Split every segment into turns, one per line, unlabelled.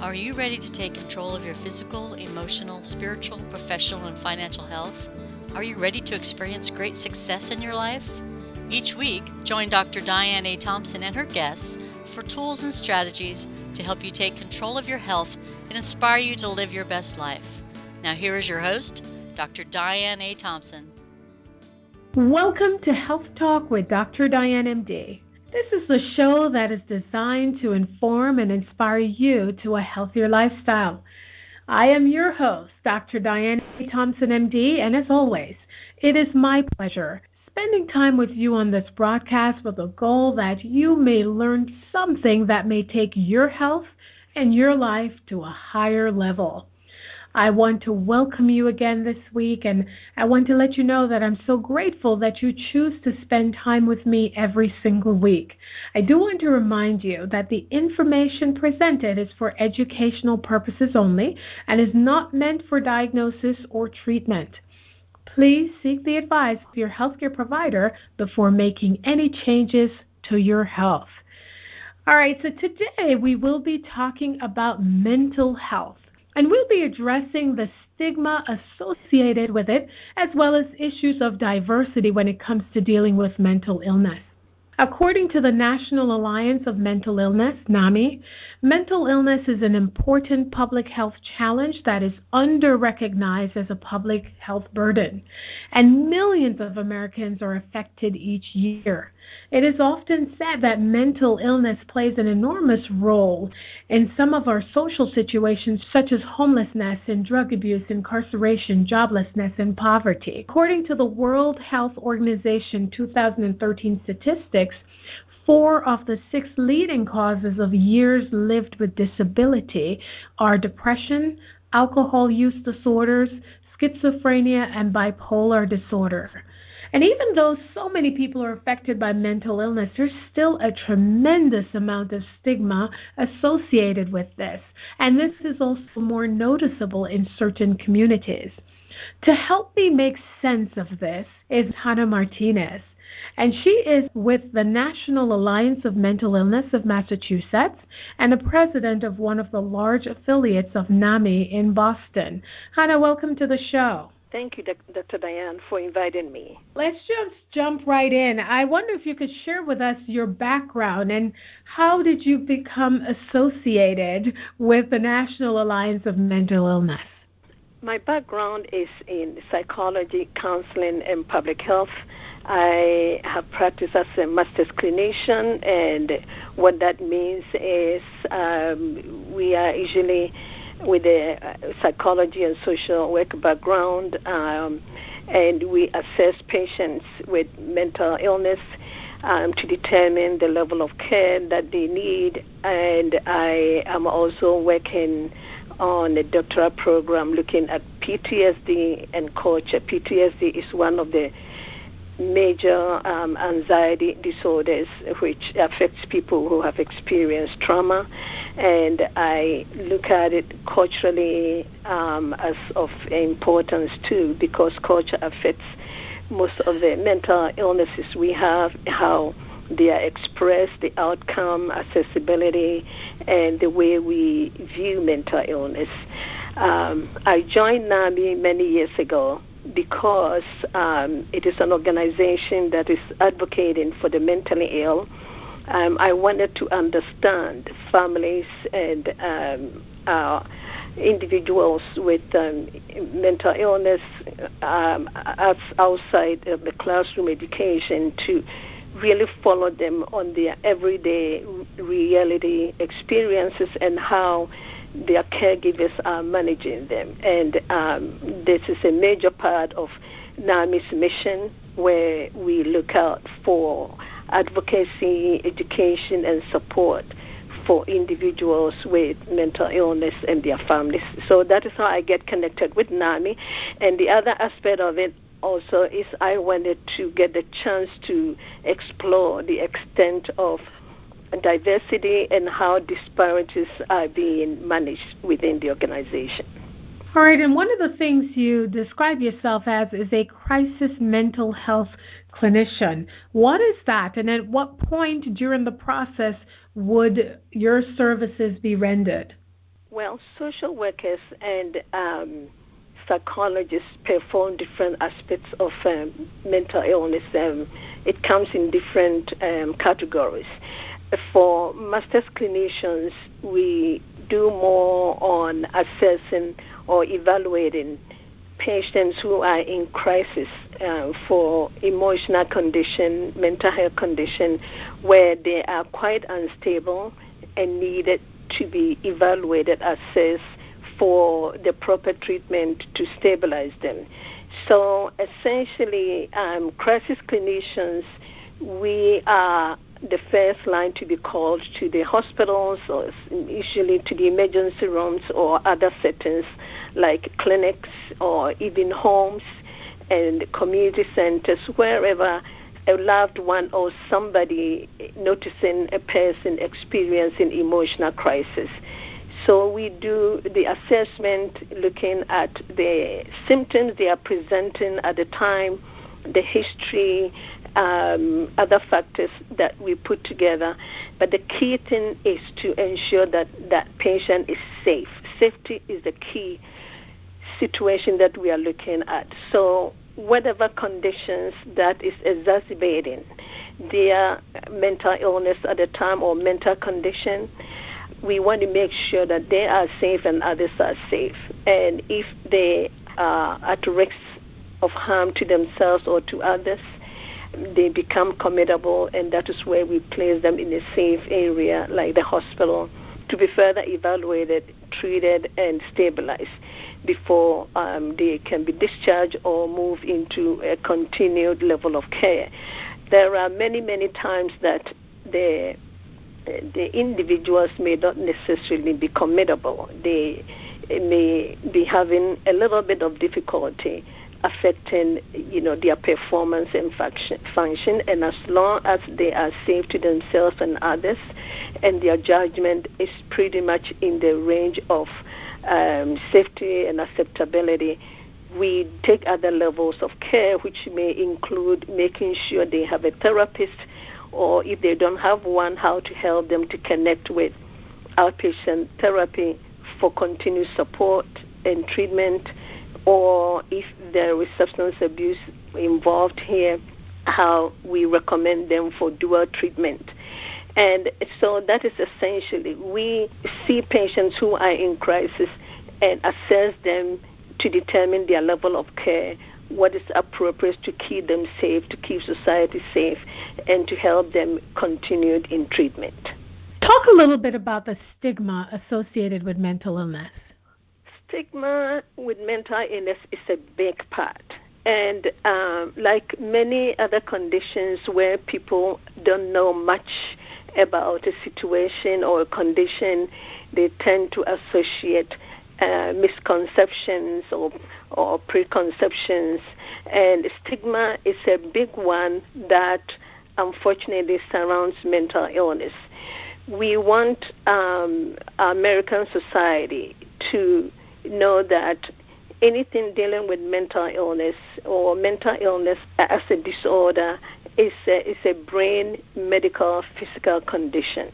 Are you ready to take control of your physical, emotional, spiritual, professional, and financial health? Are you ready to experience great success in your life? Each week, join Dr. Diane A. Thompson and her guests for tools and strategies to help you take control of your health and inspire you to live your best life. Now here is your host, Dr. Diane A. Thompson.
Welcome to Health Talk with Dr. Diane, MD. This is the show that is designed to inform and inspire you to a healthier lifestyle. I am your host, Dr. Diane A. Thompson, MD, and as always, it is my pleasure spending time with you on this broadcast with a goal that you may learn something that may take your health and your life to a higher level. I want to welcome you again this week, and I want to let you know that I'm so grateful that you choose to spend time with me every single week. I do want to remind you that the information presented is for educational purposes only and is not meant for diagnosis or treatment. Please seek the advice of your healthcare provider before making any changes to your health. All right, so today we will be talking about mental health. And we'll be addressing the stigma associated with it, as well as issues of diversity when it comes to dealing with mental illness. According to the National Alliance of Mental Illness, NAMI, mental illness is an important public health challenge that is under-recognized as a public health burden, and millions of Americans are affected each year. It is often said that mental illness plays an enormous role in some of our social situations, such as homelessness and drug abuse, incarceration, joblessness, and poverty. According to the World Health Organization 2013 statistics, 4 of the 6 leading causes of years lived with disability are depression, alcohol use disorders, schizophrenia, and bipolar disorder. And even though so many people are affected by mental illness, there's still a tremendous amount of stigma associated with this. And this is also more noticeable in certain communities. To help me make sense of this is Hannah Martinez. And she is with the National Alliance of Mental Illness of Massachusetts and the president of one of the large affiliates of NAMI in Boston. Hannah, welcome to the show.
Thank you, Dr. Diane, for inviting me.
Let's just jump right in. I wonder if you could share with us your background and how did you become associated with the National Alliance of Mental Illness?
My background is in psychology, counseling, and public health. I have practiced as a master's clinician, and what that means is we are usually with a psychology and social work background, and we assess patients with mental illness to determine the level of care that they need. And I am also working on a doctoral program looking at PTSD and culture. PTSD is one of the major anxiety disorders which affects people who have experienced trauma, and I look at it culturally as of importance too, because culture affects most of the mental illnesses we have, how they are expressed, the outcome, accessibility, and the way we view mental illness. I joined NAMI many years ago because it is an organization that is advocating for the mentally ill. I wanted to understand families and individuals with mental illness outside of the classroom education, to really follow them on their everyday reality experiences and how their caregivers are managing them. And this is a major part of NAMI's mission, where we look out for advocacy, education, and support for individuals with mental illness and their families. So that is how I get connected with NAMI. And the other aspect of it also is I wanted to get the chance to explore the extent of diversity and how disparities are being managed within the organization.
All right, and one of the things you describe yourself as is a crisis mental health clinician. What is that, and at what point during the process would your services be rendered?
Well, social workers and psychologists perform different aspects of mental illness. It comes in different categories. For master's clinicians, we do more on assessing or evaluating patients who are in crisis for emotional condition, mental health condition, where they are quite unstable and needed to be evaluated, assessed for the proper treatment to stabilize them. So essentially, crisis clinicians, we are the first line to be called to the hospitals or usually to the emergency rooms or other settings like clinics or even homes and community centers, wherever a loved one or somebody noticing a person experiencing emotional crisis. So we do the assessment looking at the symptoms they are presenting at the time, the history, other factors that we put together. But the key thing is to ensure that that patient is safe. Safety is the key situation that we are looking at. So whatever conditions that is exacerbating their mental illness at the time or mental condition, we want to make sure that they are safe and others are safe. And if they are at risk of harm to themselves or to others, they become committable, and that is where we place them in a safe area like the hospital to be further evaluated, treated, and stabilized before they can be discharged or move into a continued level of care. There are many, many times that the individuals may not necessarily be committable. They may be having a little bit of difficulty affecting, their performance and function. And as long as they are safe to themselves and others, and their judgment is pretty much in the range of safety and acceptability, we take other levels of care, which may include making sure they have a therapist, or if they don't have one, how to help them to connect with outpatient therapy for continued support and treatment, or if there is substance abuse involved here, how we recommend them for dual treatment. And so that is essentially, we see patients who are in crisis and assess them to determine their level of care, what is appropriate to keep them safe, to keep society safe, and to help them continue in treatment.
Talk a little bit about the stigma associated with mental illness.
Stigma with mental illness is a big part. And like many other conditions where people don't know much about a situation or a condition, they tend to associate misconceptions or preconceptions. And stigma is a big one that unfortunately surrounds mental illness. We want our American society to know that anything dealing with mental illness or mental illness as a disorder is a brain, medical, physical condition.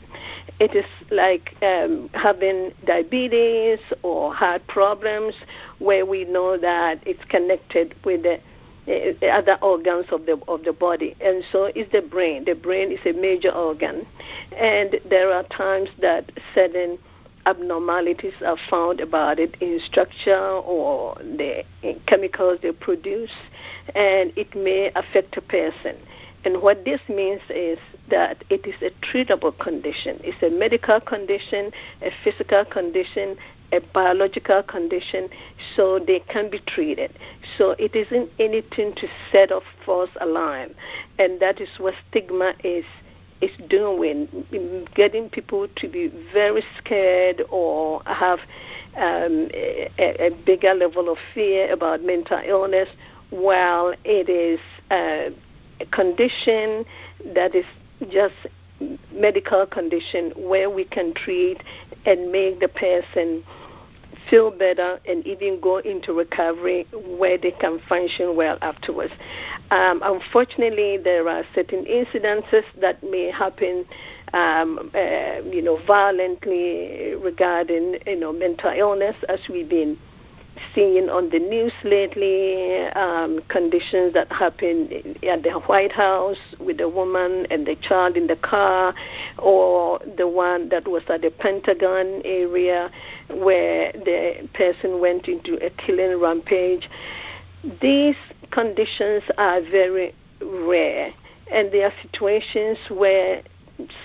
It is like having diabetes or heart problems, where we know that it's connected with the other organs of the body. And so is the brain. The brain is a major organ. And there are times that certain abnormalities are found about it in structure or the chemicals they produce, and it may affect a person. And what this means is that it is a treatable condition. It's a medical condition, a physical condition, a biological condition, so they can be treated. So it isn't anything to set off false alarm, and that is what stigma is doing, getting people to be very scared or have a bigger level of fear about mental illness, while it is a condition that is just medical condition where we can treat and make the person feel better, and even go into recovery where they can function well afterwards. Unfortunately, there are certain incidences that may happen, violently regarding, mental illness, as we've been seeing on the news lately, conditions that happen at the White House with the woman and the child in the car, or the one that was at the Pentagon area where the person went into a killing rampage. These conditions are very rare, and there are situations where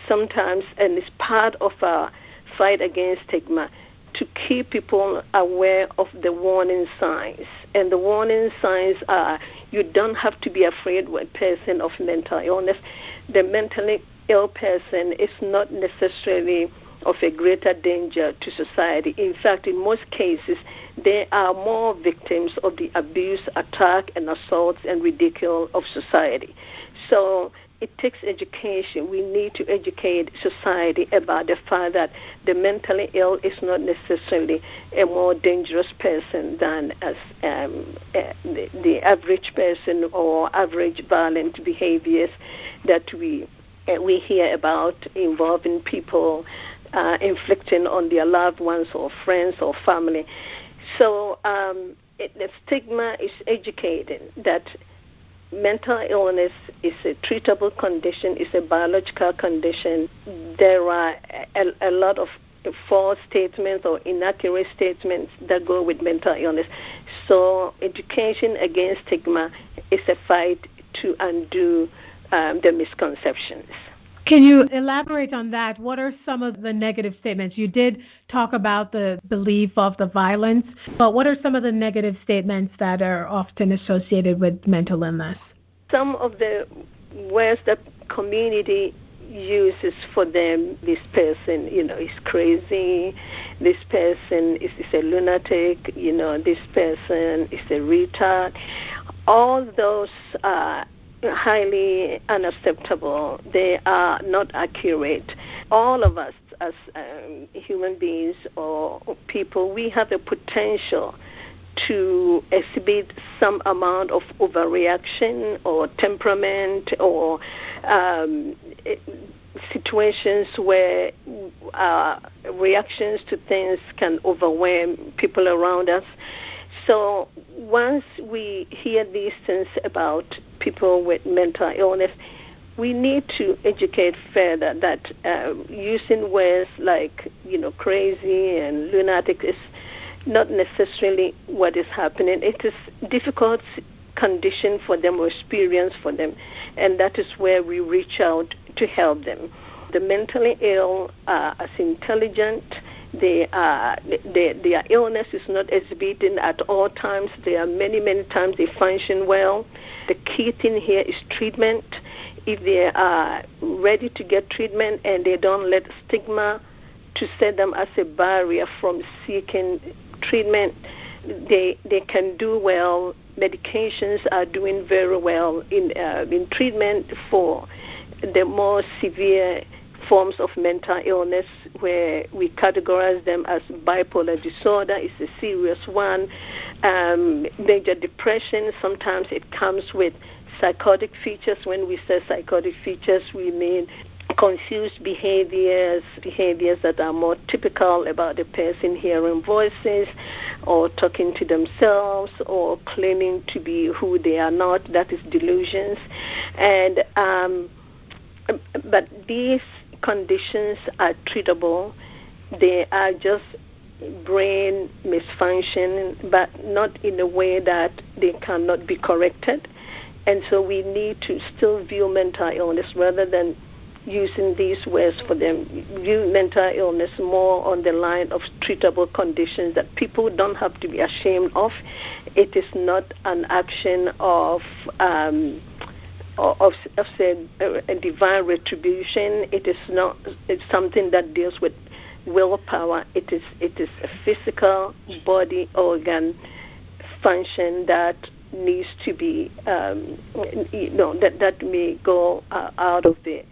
sometimes, and it's part of our fight against stigma, to keep people aware of the warning signs. And the warning signs are, you don't have to be afraid of a person of mental illness. The mentally ill person is not necessarily of a greater danger to society. In fact, in most cases, they are more victims of the abuse, attack, and assaults and ridicule of society. So it takes education. We need to educate society about the fact that the mentally ill is not necessarily a more dangerous person than as the average person or average violent behaviors that we hear about involving people inflicting on their loved ones or friends or family. So the stigma is educating that mental illness is a treatable condition, is a biological condition. There are a lot of false statements or inaccurate statements that go with mental illness. So education against stigma is a fight to undo the misconceptions.
Can you elaborate on that? What are some of the negative statements? You did talk about the belief of the violence, but what are some of the negative statements that are often associated with mental illness?
Some of the words that community uses for them, this person, is crazy, this person is a lunatic, this person is a retard. All those are highly unacceptable. They are not accurate. All of us as human beings or people, we have a potential to exhibit some amount of overreaction or temperament or situations where reactions to things can overwhelm people around us. So once we hear these things about people with mental illness, we need to educate further that using words like, crazy and lunatic is not necessarily what is happening. It is difficult condition for them or experience for them, and that is where we reach out to help them. The mentally ill are as intelligent. Their illness is not exhibiting at all times. There are many times they function well. The key thing here is treatment. If they are ready to get treatment and they don't let stigma to set them as a barrier from seeking treatment, they can do well. Medications are doing very well in treatment for the more severe forms of mental illness, where we categorize them as bipolar disorder is a serious one. Major depression, sometimes it comes with psychotic features. When we say psychotic features, we mean confused behaviors that are more typical about the person, hearing voices or talking to themselves or claiming to be who they are not. That is delusions. And but these conditions are treatable. They are just brain misfunction, but not in a way that they cannot be corrected. And so we need to still view mental illness, rather than using these words for them, view mental illness more on the line of treatable conditions that people don't have to be ashamed of. It is not an action of say, a divine retribution. It is not. It's something that deals with willpower. It is a physical body organ function that needs to be, that may go out of the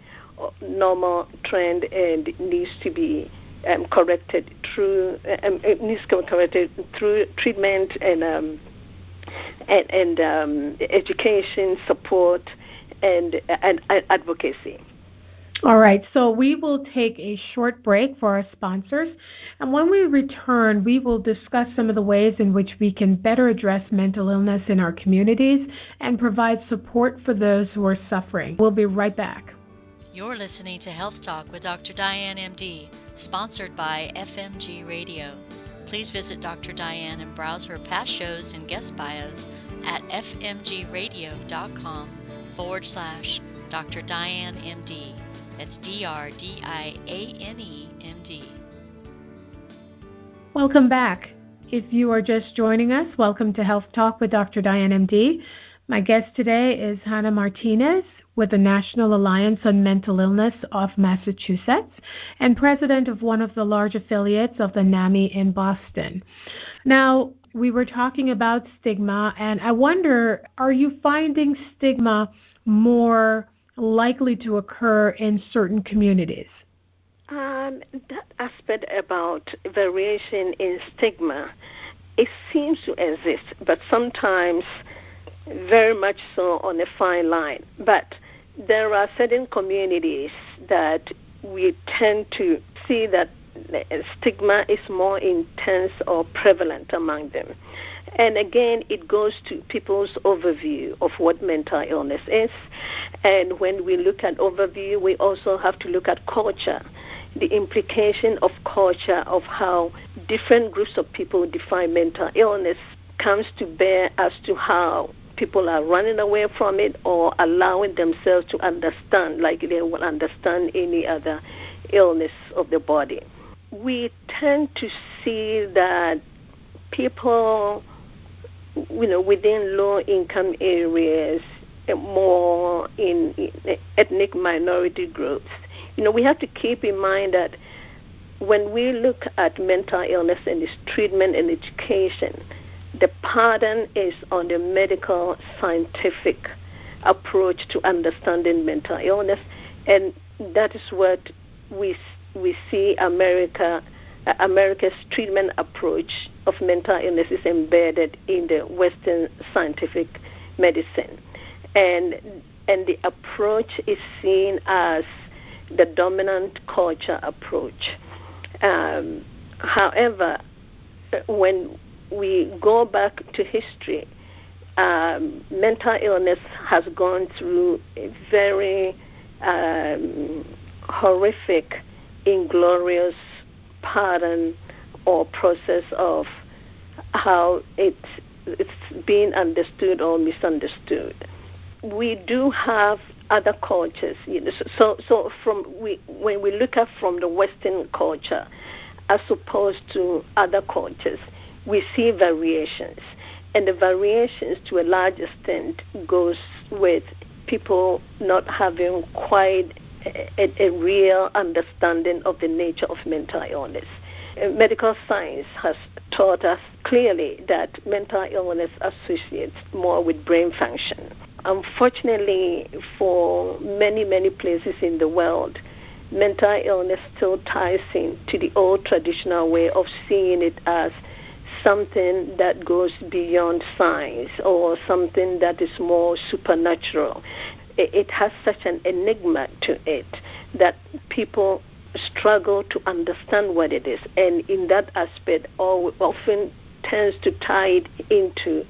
normal trend and needs to be corrected through treatment and education, support, and advocacy.
All right, so we will take a short break for our sponsors, and when we return, we will discuss some of the ways in which we can better address mental illness in our communities and provide support for those who are suffering. We'll be right back.
You're listening to Health Talk with Dr. Diane, MD, sponsored by FMG Radio. Please visit Dr. Diane and browse her past shows and guest bios at fmgradio.com/Dr. Diane, MD. That's DRDIANE, MD.
Welcome back. If you are just joining us, welcome to Health Talk with Dr. Diane, MD. My guest today is Hannah Martinez with the National Alliance on Mental Illness of Massachusetts and president of one of the large affiliates of the NAMI in Boston. Now, we were talking about stigma, and I wonder, are you finding stigma more likely to occur in certain communities?
That aspect about variation in stigma, it seems to exist, but sometimes very much so on a fine line. But there are certain communities that we tend to see that stigma is more intense or prevalent among them. And again, it goes to people's overview of what mental illness is. And when we look at overview, we also have to look at culture, the implication of culture, of how different groups of people define mental illness comes to bear as to how people are running away from it or allowing themselves to understand like they will understand any other illness of the body. We tend to see that people, within low-income areas, more in ethnic minority groups, we have to keep in mind that when we look at mental illness and its treatment and education, the pattern is on the medical scientific approach to understanding mental illness, and that is what we see America's treatment approach of mental illness is embedded in the Western scientific medicine, and the approach is seen as the dominant culture approach. However, when we go back to history, mental illness has gone through a very horrific, inglorious pattern or process of how it's being understood or misunderstood. We do have other cultures, so when we look at from the Western culture as opposed to other cultures, we see variations, and the variations to a large extent goes with people not having quite a real understanding of the nature of mental illness. Medical science has taught us clearly that mental illness associates more with brain function. Unfortunately, for many, many places in the world, mental illness still ties in to the old traditional way of seeing it as something that goes beyond science or something that is more supernatural. It has such an enigma to it that people struggle to understand what it is, and in that aspect often tends to tie it into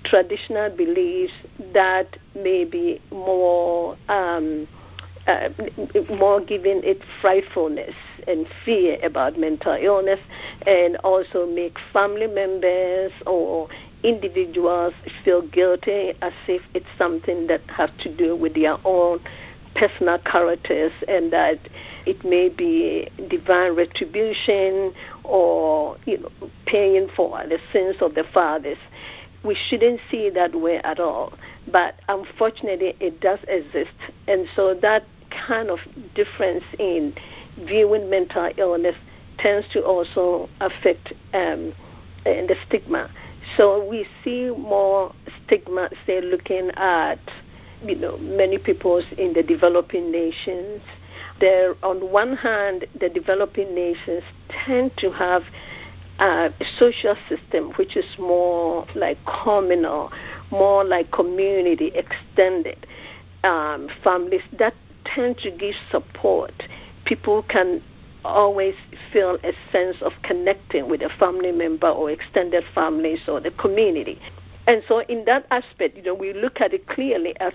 traditional beliefs that may be more giving it frightfulness and fear about mental illness, and also make family members or individuals feel guilty as if it's something that has to do with their own personal characters, and that it may be divine retribution or paying for the sins of the fathers. We shouldn't see it that way at all, but unfortunately it does exist, and so that kind of difference in viewing mental illness tends to also affect the stigma. So we see more stigma, say, looking at many peoples in the developing nations, There, on one hand, the developing nations tend to have a social system which is more like communal, more like community, extended families that tend to give support. People can always feel a sense of connecting with a family member or extended families or the community. And so in that aspect, we look at it clearly as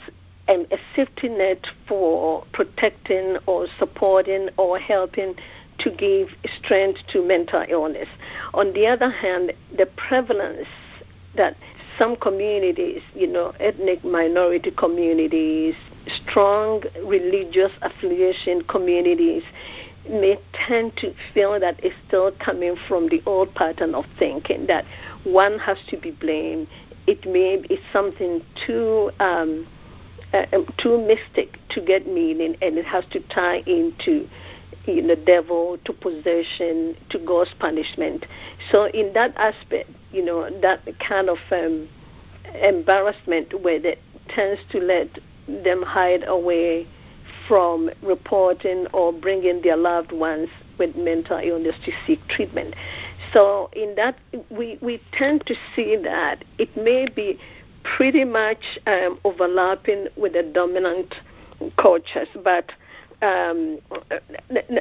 a safety net for protecting or supporting or helping to give strength to mental illness. On the other hand, the prevalence that some communities, ethnic minority communities, strong religious affiliation communities, may tend to feel that it's still coming from the old pattern of thinking that one has to be blamed. It may be something too mystic to get meaning, and it has to tie into the devil, to possession, to God's punishment. So in that aspect, that kind of embarrassment where it tends to let them hide away from reporting or bringing their loved ones with mental illness to seek treatment. So in that, we tend to see that it may be pretty much overlapping with the dominant cultures, but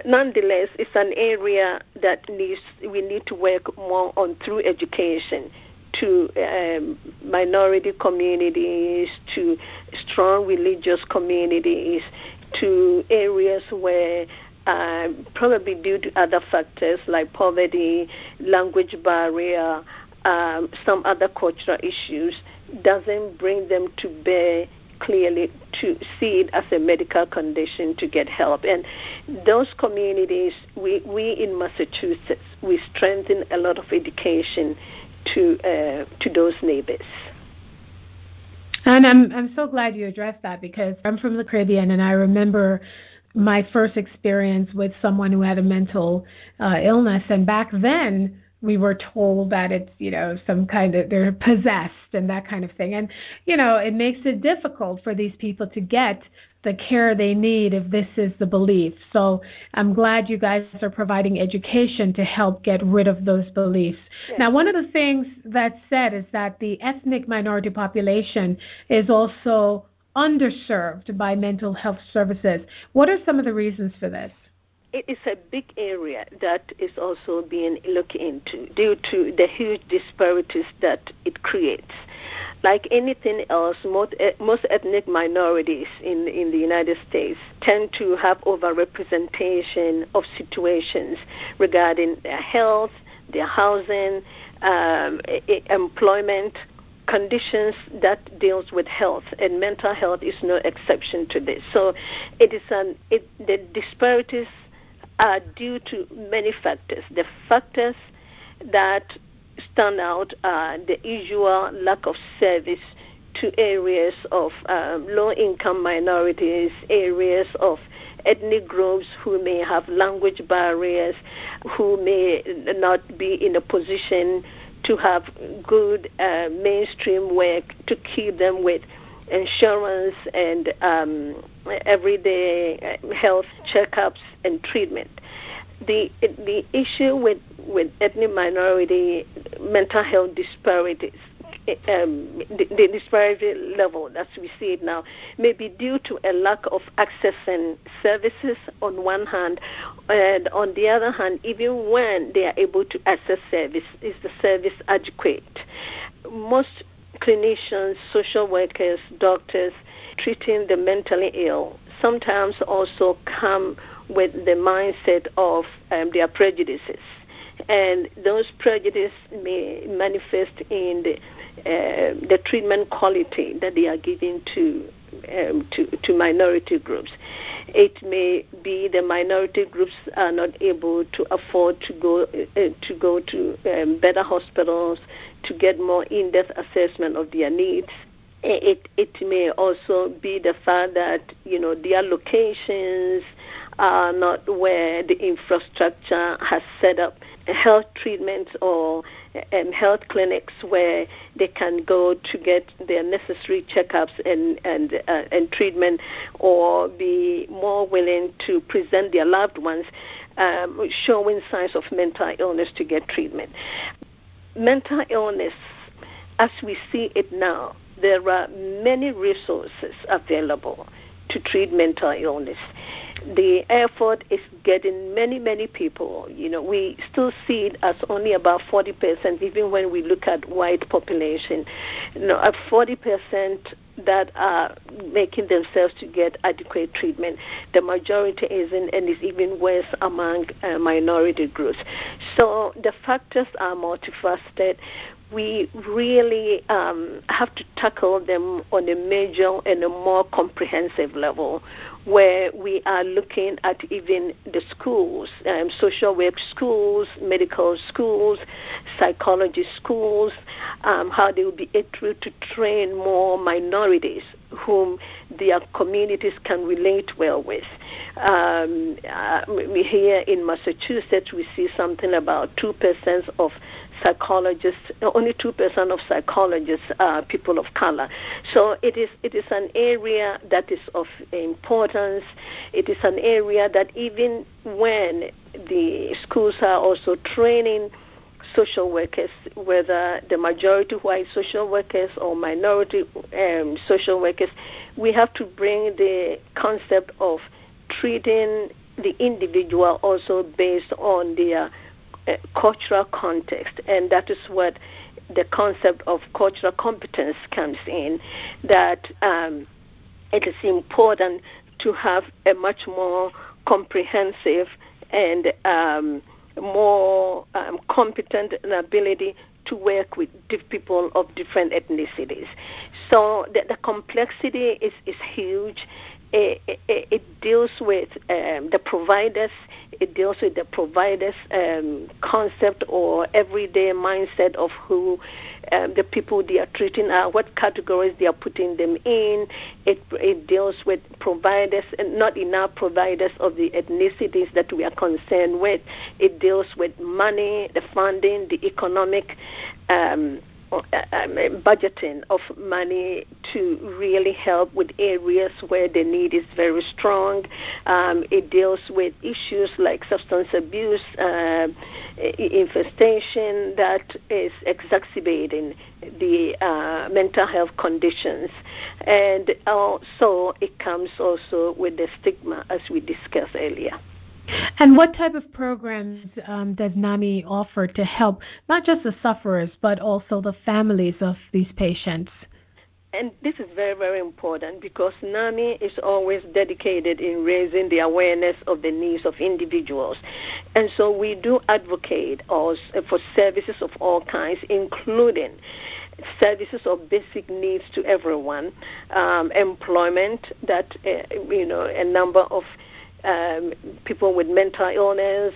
nonetheless, it's an area that we need to work more on through education to minority communities, to strong religious communities, to areas where probably due to other factors like poverty, language barrier, some other cultural issues, doesn't bring them to bear clearly to see it as a medical condition to get help. And those communities, we in Massachusetts, we strengthen a lot of education to those neighbors.
And I'm so glad you addressed that, because I'm from the Caribbean, and I remember my first experience with someone who had a mental illness, and back then we were told that it's, some kind of, they're possessed and that kind of thing. And, it makes it difficult for these people to get the care they need if this is the belief. So I'm glad you guys are providing education to help get rid of those beliefs. Yes. Now, one of the things that's said is that the ethnic minority population is also underserved by mental health services. What are some of the reasons for this?
It is a big area that is also being looked into due to the huge disparities that it creates. Like anything else, most ethnic minorities in the United States tend to have overrepresentation of situations regarding their health, their housing, employment, conditions that deals with health, and mental health is no exception to this. So the disparities are due to many factors. The factors that stand out are the usual lack of service to areas of low-income minorities, areas of ethnic groups who may have language barriers, who may not be in a position to have good mainstream work to keep them with insurance and everyday health checkups and treatment. The issue with ethnic minority mental health disparities, the disparity level as we see it now, may be due to a lack of accessing services on one hand, and on the other hand, even when they are able to access service, is the service adequate? Most clinicians, social workers, doctors treating the mentally ill sometimes also come with the mindset of their prejudices. And those prejudices may manifest in the treatment quality that they are giving to minority groups. It may be the minority groups are not able to afford to go to better hospitals to get more in-depth assessment of their needs. It may also be the fact that their locations are not where the infrastructure has set up health treatments or health clinics where they can go to get their necessary checkups and treatment, or be more willing to present their loved ones showing signs of mental illness to get treatment. Mental illness, as we see it now, there are many resources available to treat mental illness. The effort is getting many people. We still see it as only about 40%, even when we look at white population. At 40% that are making themselves to get adequate treatment. The majority isn't, and is even worse among minority groups. So the factors are multifaceted. We really have to tackle them on a major and a more comprehensive level, where we are looking at even the schools, social work schools, medical schools, psychology schools, how they will be able to train more minorities whom their communities can relate well with. Here in Massachusetts, we see something about 2% of psychologists, only 2% of psychologists are people of color. So it is an area that is of importance. It is an area that even when the schools are also training social workers, whether the majority white social workers or minority social workers, we have to bring the concept of treating the individual also based on their cultural context, and that is what the concept of cultural competence comes in, that it is important to have a much more comprehensive and more competent ability to work with people of different ethnicities. So the complexity is huge. It deals with the providers. It deals with the providers' concept or everyday mindset of who the people they are treating are, what categories they are putting them in. It deals with providers, and not enough providers of the ethnicities that we are concerned with. It deals with money, the funding, the economic budgeting of money to really help with areas where the need is very strong. It deals with issues like substance abuse, infestation that is exacerbating the mental health conditions. And also it comes also with the stigma, as we discussed earlier.
And what type of programs does NAMI offer to help not just the sufferers, but also the families of these patients?
And this is very, very important, because NAMI is always dedicated in raising the awareness of the needs of individuals. And so we do advocate also for services of all kinds, including services of basic needs to everyone, employment, that, a number of people with mental illness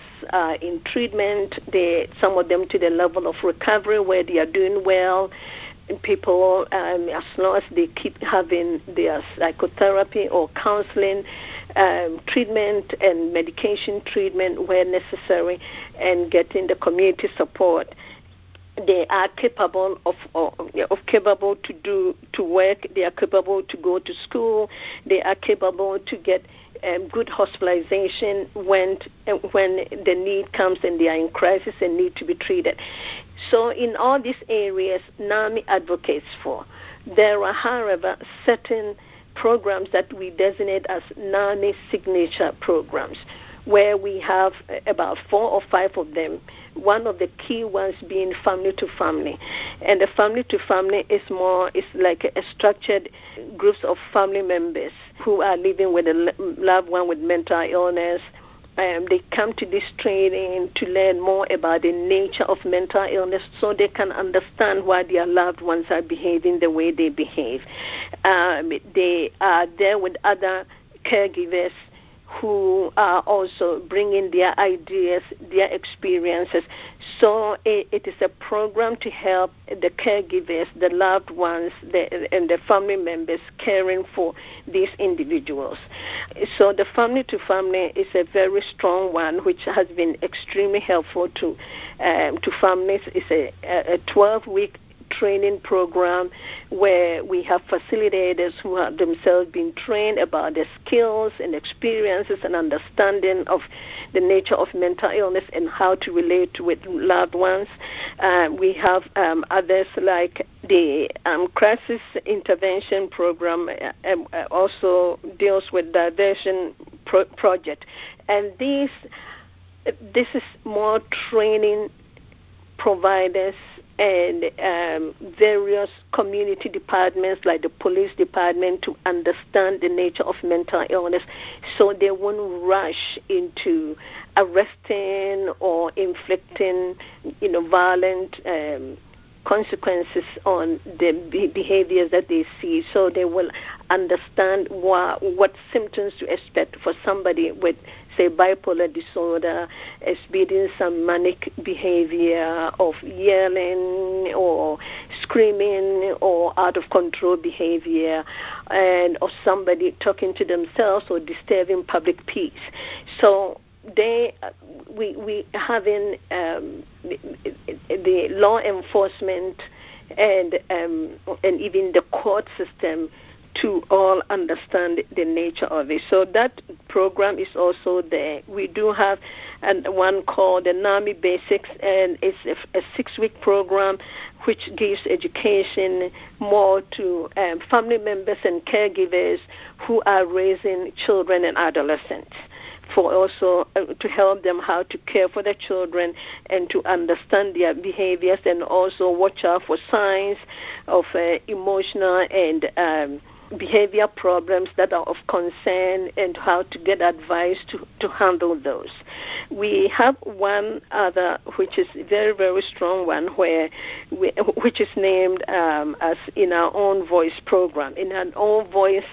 in treatment, some of them to the level of recovery where they are doing well. People, as long as they keep having their psychotherapy or counseling treatment and medication treatment where necessary, and getting the community support, they are capable of capable to work. They are capable to go to school. They are capable to get good hospitalization when the need comes and they are in crisis and need to be treated. So in all these areas, NAMI advocates for. There are, however, certain programs that we designate as NAMI signature programs, where we have about 4 or 5 of them. One of the key ones being family to family. And the family to family is like a structured groups of family members who are living with a loved one with mental illness. They come to this training to learn more about the nature of mental illness, so they can understand why their loved ones are behaving the way they behave. They are there with other caregivers who are also bringing their ideas, their experiences. So it is a program to help the caregivers, the loved ones, and the family members caring for these individuals. So the family to family is a very strong one, which has been extremely helpful to families. It's a 12-week training program where we have facilitators who have themselves been trained about the skills and experiences and understanding of the nature of mental illness and how to relate with loved ones. We have others like the crisis intervention program also deals with diversion project. And this is more training providers and various community departments like the police department to understand the nature of mental illness, so they won't rush into arresting or inflicting, violent consequences on the behaviors that they see. So they will understand what symptoms to expect for somebody with, say, bipolar disorder, experiencing some manic behavior of yelling or screaming or out of control behavior, and or somebody talking to themselves or disturbing public peace. So we having the law enforcement and even the court system to all understand the nature of it. So that program is also there. We do have one called the NAMI Basics, and it's a 6-week program which gives education more to family members and caregivers who are raising children and adolescents, for also to help them how to care for their children and to understand their behaviors, and also watch out for signs of emotional and behavior problems that are of concern, and how to get advice to handle those. We have one other which is very, very strong one, which is named as In Our Own Voice program. In Our Own Voice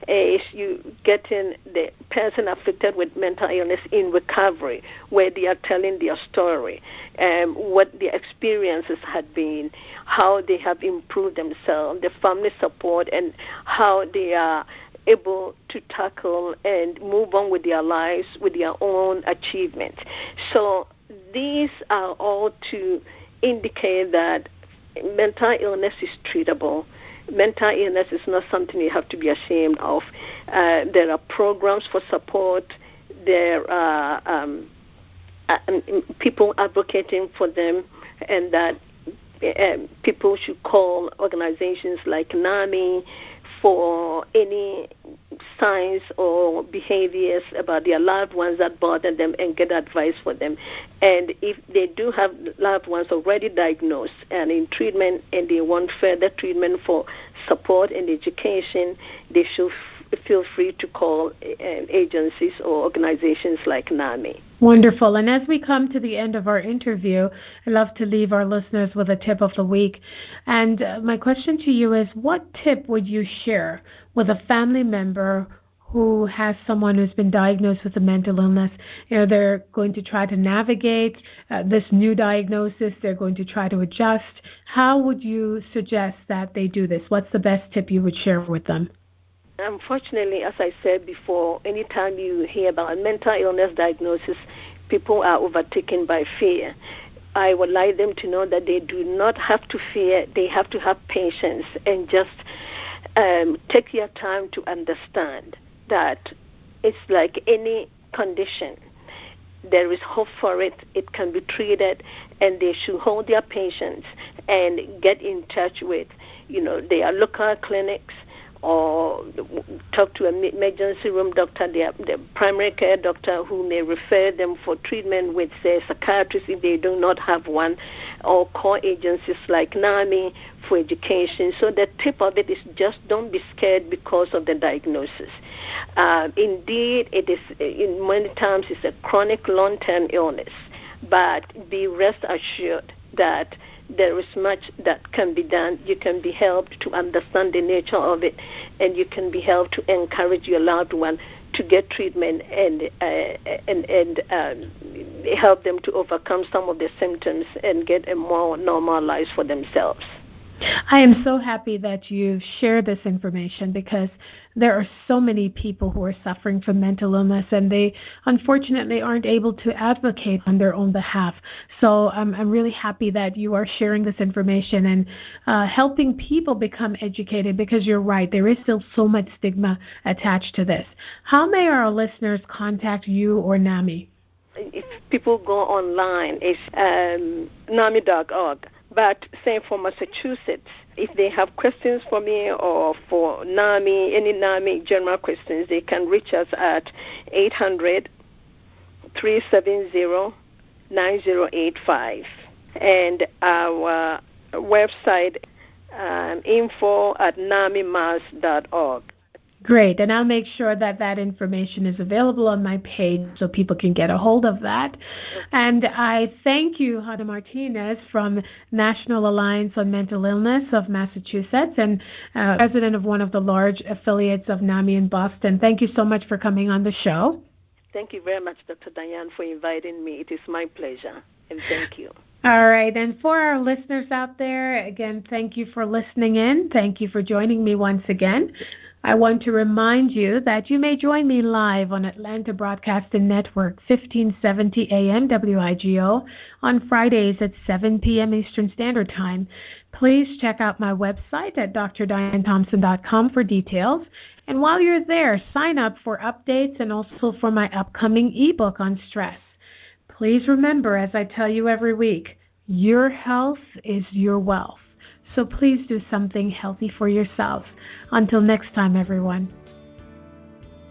is you getting the person afflicted with mental illness in recovery, where they are telling their story, what their experiences had been, how they have improved themselves, the family support, and how they are able to tackle and move on with their lives with their own achievements. So these are all to indicate that mental illness is treatable. Mental illness is not something you have to be ashamed of. There are programs for support. There are people advocating for them, and that people should call organizations like NAMI for any signs or behaviors about their loved ones that bother them, and get advice for them. And if they do have loved ones already diagnosed and in treatment, and they want further treatment for support and education, they should feel free to call agencies or organizations like NAMI.
Wonderful. And as we come to the end of our interview, I love to leave our listeners with a tip of the week. And my question to you is, what tip would you share with a family member who has someone who's been diagnosed with a mental illness? They're going to try to navigate this new diagnosis. They're going to try to adjust. How would you suggest that they do this? What's the best tip you would share with them?
Unfortunately, as I said before, anytime you hear about a mental illness diagnosis, people are overtaken by fear. I would like them to know that they do not have to fear. They have to have patience and just take your time to understand that it's like any condition. There is hope for it. It can be treated, and they should hold their patience and get in touch with, their local clinics, or talk to an emergency room doctor, the primary care doctor, who may refer them for treatment with, say, psychiatrists if they do not have one, or call agencies like NAMI for education. So the tip of it is just don't be scared because of the diagnosis. Indeed, it is, in many times, it's a chronic long-term illness, but be rest assured that there is much that can be done. You can be helped to understand the nature of it, and you can be helped to encourage your loved one to get treatment and help them to overcome some of the symptoms and get a more normal life for themselves.
I am so happy that you share this information because there are so many people who are suffering from mental illness and they unfortunately aren't able to advocate on their own behalf. So I'm really happy that you are sharing this information and helping people become educated because you're right, there is still so much stigma attached to this. How may our listeners contact you or NAMI?
If people go online, it's NAMI.org. But same for Massachusetts, if they have questions for me or for NAMI, any NAMI general questions, they can reach us at 800-370-9085. And our website, info@namimas.org.
Great, and I'll make sure that that information is available on my page so people can get a hold of that. And I thank you, Hannah Martinez, from National Alliance on Mental Illness of Massachusetts and president of one of the large affiliates of NAMI in Boston. Thank you so much for coming on the show.
Thank you very much, Dr. Diane, for inviting me. It is my pleasure, and thank you.
All right, and for our listeners out there, again, thank you for listening in. Thank you for joining me once again. I want to remind you that you may join me live on Atlanta Broadcasting Network, 1570 AM WIGO, on Fridays at 7 p.m. Eastern Standard Time. Please check out my website at drdianethompson.com for details. And while you're there, sign up for updates and also for my upcoming ebook on stress. Please remember, as I tell you every week, your health is your wealth. So please do something healthy for yourself. Until next time, everyone.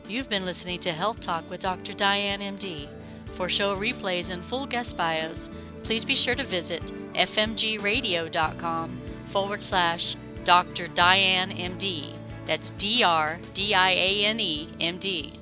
You've been listening to Health Talk with Dr. Diane, MD. For show replays and full guest bios, please be sure to visit fmgradio.com/Dr. Diane, MD. That's DRDIANE, MD.